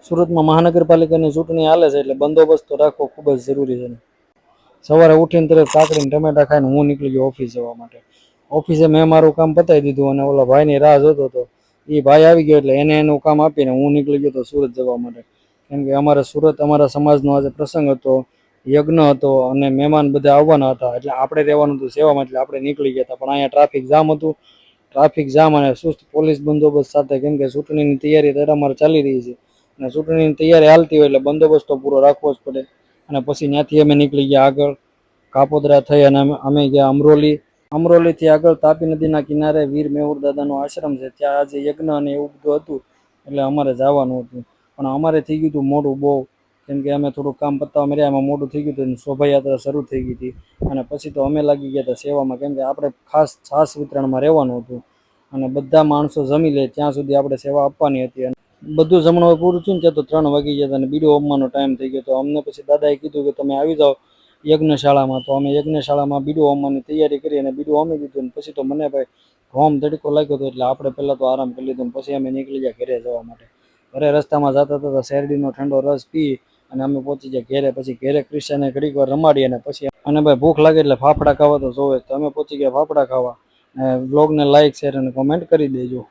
સુરતમાં મહાનગરપાલિકાની ચૂંટણી હાલે છે એટલે બંદોબસ્ત તો રાખવો ખૂબ જ જરૂરી છે. સવારે ઉઠીને તરત કાકડીને ટમેટા ખાઈને હું નીકળી ગયો ઓફિસ જવા માટે. ઓફિસે મેં મારું કામ પતાવી દીધું અને ઓલા ભાઈની રાહ જોતો હતો. એ ભાઈ આવી ગયો એટલે એને એનું કામ આપીને હું નીકળી ગયો હતો સુરત જવા માટે. કેમ કે અમારે સુરત અમારા સમાજનો આજે પ્રસંગ હતો, યજ્ઞ હતો અને મહેમાન બધા આવવાના હતા. એટલે આપણે રહેવાનું હતું સેવામાં, એટલે આપણે નીકળી ગયા હતા. પણ અહીંયા ટ્રાફિક જામ હતું. ટ્રાફિક જામ અને સુસ્ત પોલીસ બંદોબસ્ત સાથે, કેમ કે ચૂંટણીની તૈયારી તડામાર ચાલી રહી છે અને ચૂંટણીની તૈયારી હાલતી હોય એટલે બંદોબસ્ત તો પૂરો રાખવો જ પડે. અને પછી ત્યાંથી અમે નીકળી ગયા આગળ કાપોદરા થઈ અને અમે ગયા અમરોલી. અમરોલીથી આગળ તાપી નદીના કિનારે વીર મેહુર દાદાનો આશ્રમ છે, ત્યાં આજે યજ્ઞ અને એવું બધું હતું એટલે અમારે જવાનું હતું. પણ અમારે થઈ ગયું હતું મોડું બહુ, કેમ કે અમે થોડુંક કામ પતાવવા મળ્યા, એમાં મોડું થઈ ગયું હતું. શોભાયાત્રા શરૂ થઈ ગઈ હતી અને પછી તો અમે લાગી ગયા હતા સેવામાં, કેમ કે આપણે ખાસ છાસ વિતરણમાં રહેવાનું હતું અને બધા માણસો જમી લે ત્યાં સુધી આપણે સેવા આપવાની હતી. અને બધું જમણવાર પૂરું થયું ને ત્યાં તો 3 વાગી ગયા હતા અને બીડું હોમવાનો ટાઈમ થઈ ગયો હતો. અમને પછી દાદાએ કીધું કે તમે આવી જાઓ યજ્ઞશાળામાં. તો અમે યજ્ઞશાળામાં બીડું હોમવાની તૈયારી કરી અને બીડું હોમી દીધું. અને પછી તો મને ભાઈ હોમ તડકો લાગ્યો હતો એટલે આપણે પહેલાં તો આરામ કરી લીધો. પછી અમે નીકળી ગયા ઘરે જવા માટે. ઘરે રસ્તામાં જતા હતા શેરડીનો ઠંડો રસ પી અને અમે પહોંચી ગયા ઘેરે. પછી ઘેરે ક્રિશ્ચને ઘડીક વાર રમાડી અને પછી અને ભાઈ ભૂખ લાગે એટલે ફાફડા ખાવા તો જોવે, તો અમે પહોંચી ગયા ફાફડા ખાવા. અને બ્લોગને લાઇક, શેર અને કોમેન્ટ કરી દેજો.